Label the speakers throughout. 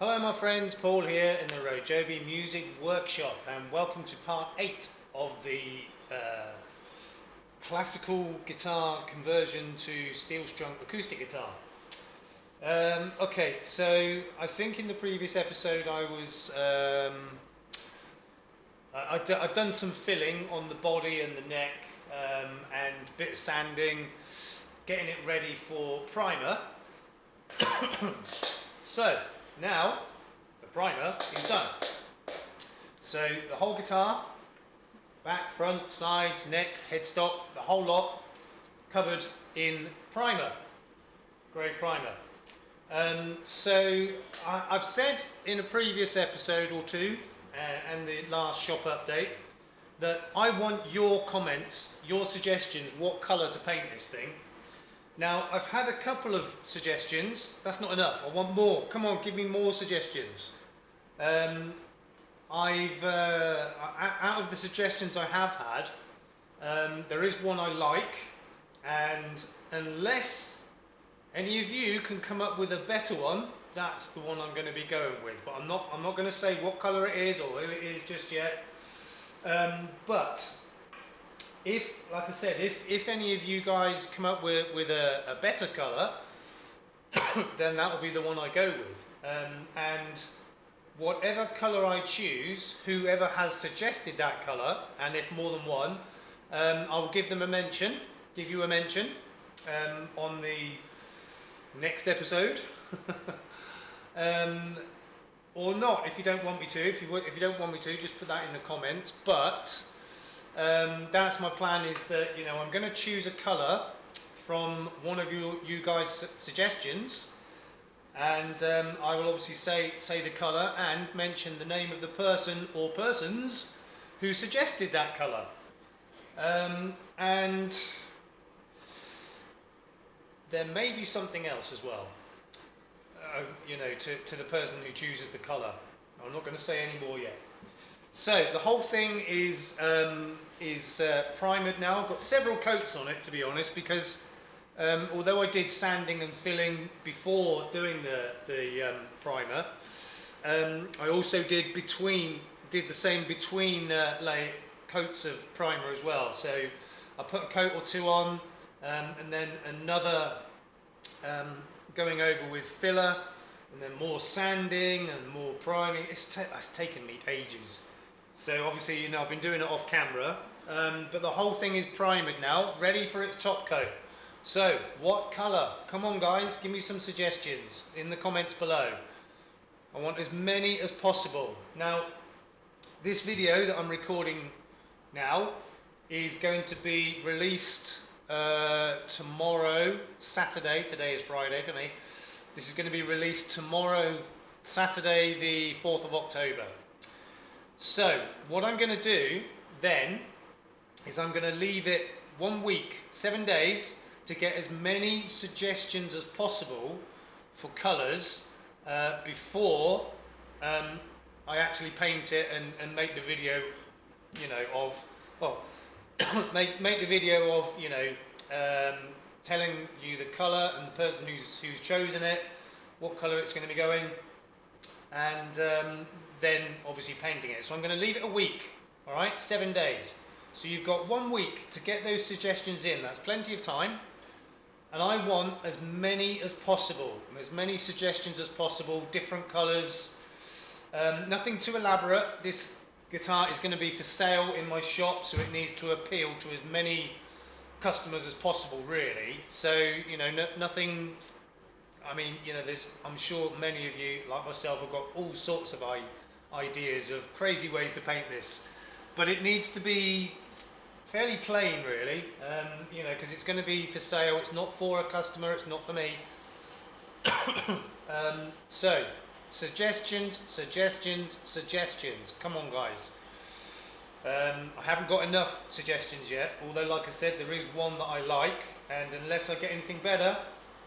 Speaker 1: Hello my friends, Paul here in the RoJoBe Music Workshop, and welcome to part 8 of the classical guitar conversion to steel strung acoustic guitar. Okay, so I think in the previous episode I'd done some filling on the body and the neck and a bit of sanding, getting it ready for primer. So now the primer is done. So the whole guitar, back, front, sides, neck, headstock, the whole lot covered in primer, grey primer. So I've said in a previous episode or two and the last shop update that I want your comments, your suggestions, what colour to paint this thing. Now, I've had a couple of suggestions. That's not enough. I want more. Come on, give me more suggestions. Out of the suggestions I have had, there is one I like, and unless any of you can come up with a better one, that's the one I'm going to be going with. But I'm not going to say what colour it is or who it is just yet. But if, like I said, if any of you guys come up with a better colour, then that will be the one I go with. And whatever colour I choose, whoever has suggested that colour, and if more than one, I'll give them a mention, give you a mention on the next episode. Or not, if you don't want me to. If you don't want me to, just put that in the comments. But that's my plan, is that, you know, I'm going to choose a colour from one of you guys' suggestions, and I will obviously say the colour and mention the name of the person or persons who suggested that colour. And there may be something else as well, you know, to the person who chooses the colour. I'm not going to say any more yet. So the whole thing is primered now. I've got several coats on it, to be honest, because although I did sanding and filling before doing the primer, I also did the same between coats of primer as well. So I put a coat or two on, and then another going over with filler, and then more sanding and more priming. It's taken me ages. So obviously, you know, I've been doing it off camera, but the whole thing is primered now, ready for its top coat. So, what colour? Come on guys, give me some suggestions in the comments below. I want as many as possible. Now, this video that I'm recording now is going to be released tomorrow, Saturday. Today is Friday for me. This is going to be released tomorrow, Saturday the 4th of October. So, what I'm going to do then is I'm going to leave it 1 week, 7 days, to get as many suggestions as possible for colours before I actually paint it and make the video, you know, of, well, make the video of, you know, telling you the colour and the person who's chosen it, what colour it's going to be going, and then obviously painting it. So I'm going to leave it a week, all right, 7 days. So you've got 1 week to get those suggestions in. That's plenty of time. And I want as many as possible, as many suggestions as possible, different colours, nothing too elaborate. This guitar is going to be for sale in my shop, so it needs to appeal to as many customers as possible, really. So, you know, nothing. I mean, you know, I'm sure many of you, like myself, have got all sorts of ideas of crazy ways to paint this, but it needs to be fairly plain, really, you know, because it's going to be for sale. It's not for a customer, it's not for me. So, suggestions. Come on, guys. I haven't got enough suggestions yet, although, like I said, there is one that I like, and unless I get anything better,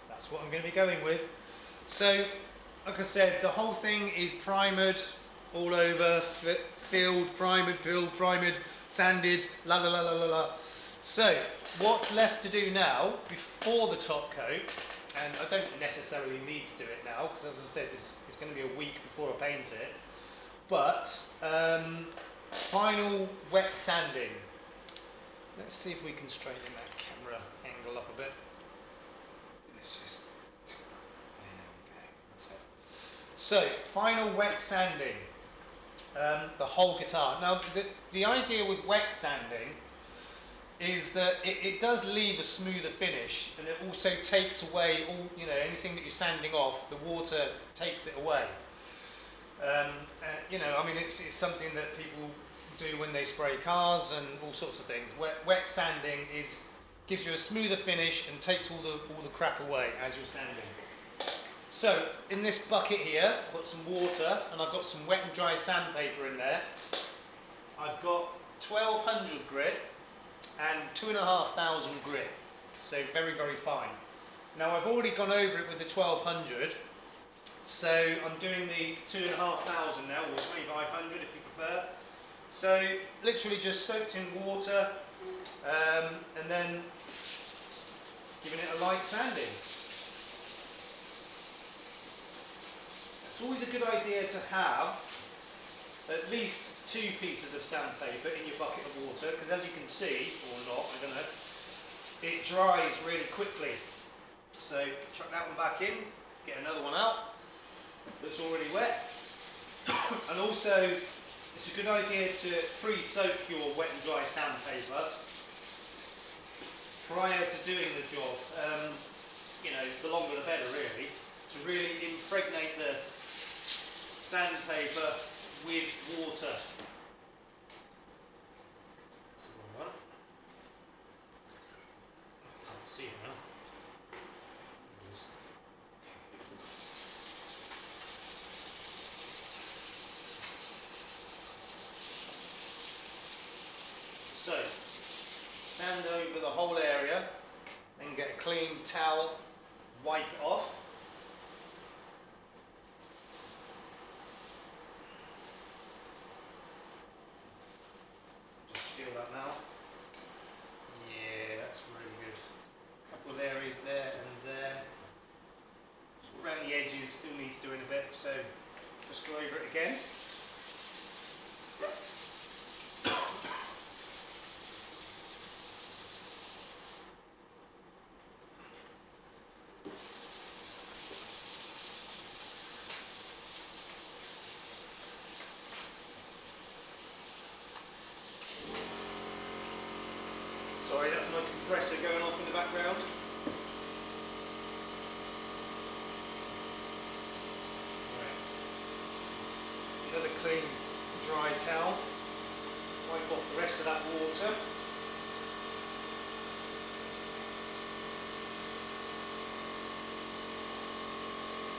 Speaker 1: that's what I'm going to be going with. So, like I said, the whole thing is primered all over, filled, primered, sanded, la la. So, what's left to do now, before the top coat, and I don't necessarily need to do it now because, as I said, this is going to be a week before I paint it. But final wet sanding. Let's see if we can straighten that camera angle up a bit. Let's just, there we go, that's it. So, final wet sanding, the whole guitar. Now, the idea with wet sanding is that it does leave a smoother finish, and it also takes away all, anything that you're sanding off, the water takes it away. I mean, it's something that people do when they spray cars and all sorts of things. Wet sanding gives you a smoother finish and takes all the crap away as you're sanding. So in this bucket here, I've got some water and I've got some wet and dry sandpaper in there. I've got 1200 grit and 2500 grit, so very, very fine. Now I've already gone over it with the 1200, so I'm doing the 2500 now, or 2500 if you prefer. So literally just soaked in water and then giving it a light sanding. It's always a good idea to have at least 2 pieces of sandpaper in your bucket of water, because as you can see, or not, I don't know, it dries really quickly. So chuck that one back in, get another one out that's already wet. And also, it's a good idea to pre-soak your wet and dry sandpaper prior to doing the job. The longer the better, really, to really impregnate the sandpaper with water. That's the wrong one. I can't see it now. So, sand over the whole area, then get a clean towel, wipe it off. Just feel that now. Yeah, that's really good. A couple of areas there and there. So around the edges still needs doing a bit, so just go over it again. Sorry, that's my compressor going off in the background. Right. Another clean, dry towel. Wipe off the rest of that water.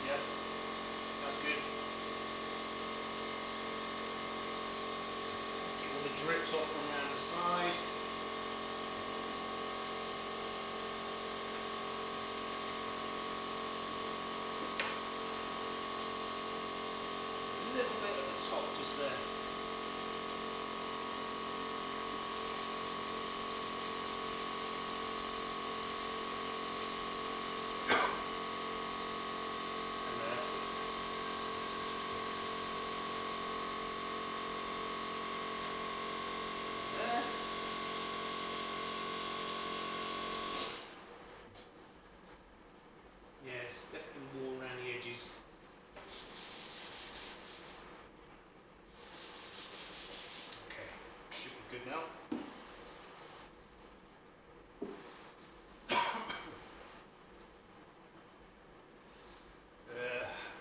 Speaker 1: Yeah, that's good. Get all the drips off from around the side. A little bit at the top, just there. And there. There. Yes, definitely more around the edges. Good now.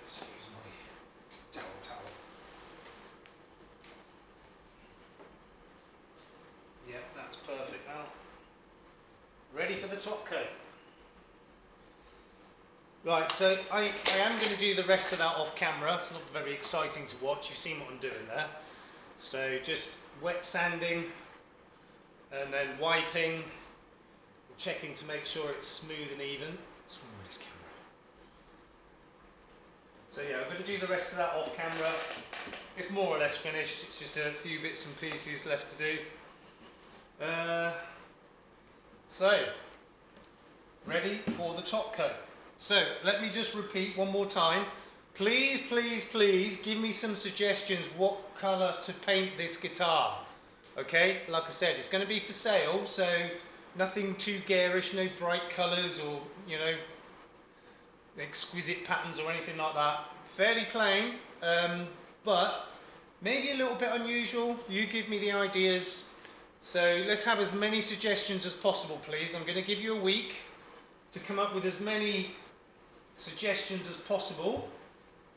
Speaker 1: Let's use my towel. Yeah, that's perfect now. Ready for the top coat. Right, so I am going to do the rest of that off camera. It's not very exciting to watch. You've seen what I'm doing there. So just wet sanding and then wiping, checking to make sure it's smooth and even. What's wrong with this camera? So yeah, I'm going to do the rest of that off camera. It's more or less finished. It's just a few bits and pieces left to do. So, ready for the top coat. So let me just repeat one more time. Please, please, please give me some suggestions what colour to paint this guitar. Okay, like I said, it's going to be for sale, so nothing too garish, no bright colours or, you know, exquisite patterns or anything like that. Fairly plain, but maybe a little bit unusual. You give me the ideas. So let's have as many suggestions as possible, please. I'm going to give you a week to come up with as many suggestions as possible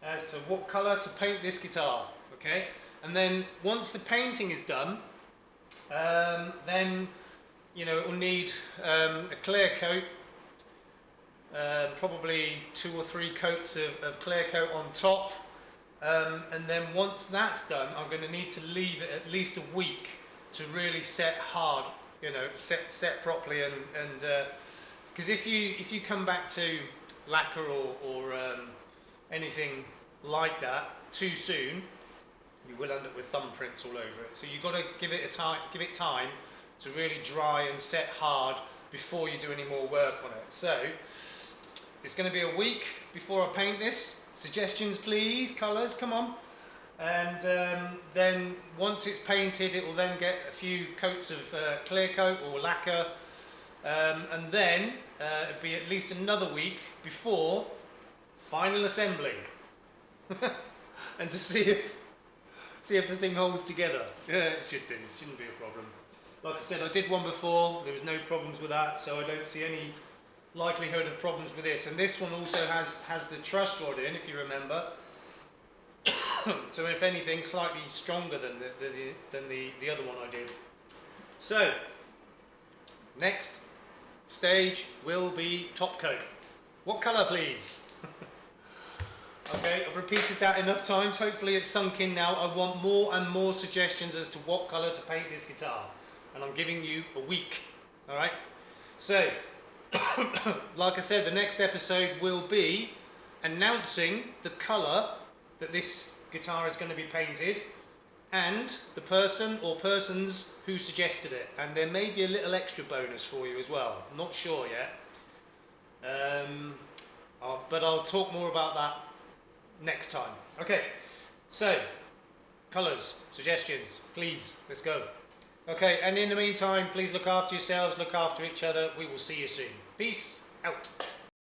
Speaker 1: as to what colour to paint this guitar. Okay, and then once the painting is done, then you know it will need a clear coat, probably 2 or 3 coats of clear coat on top, and then once that's done, I'm going to need to leave it at least a week to really set hard, you know, set properly, and because if you come back to lacquer or anything like that too soon, you will end up with thumbprints all over it. So you've got to give it time to really dry and set hard before you do any more work on it. So it's going to be a week before I paint this. Suggestions, please. Colours, come on. And then once it's painted, it will then get a few coats of clear coat or lacquer, and then it'll be at least another week before final assembly, and to see if the thing holds together. Yeah, it should do. It shouldn't be a problem. Like I said, I did one before. There was no problems with that, so I don't see any likelihood of problems with this. And this one also has the truss rod in, if you remember. So if anything, slightly stronger than the other one I did. So next stage will be top coat. What colour, please? Okay, I've repeated that enough times. Hopefully it's sunk in now. I want more and more suggestions as to what colour to paint this guitar, and I'm giving you a week. All right. So, like I said, the next episode will be announcing the colour that this guitar is going to be painted, and the person or persons who suggested it, and there may be a little extra bonus for you as well. I'm not sure yet, but I'll talk more about that next time. Okay, so colours, suggestions, please, let's go. Okay, and in the meantime, please look after yourselves, look after each other. We will see you soon. Peace out.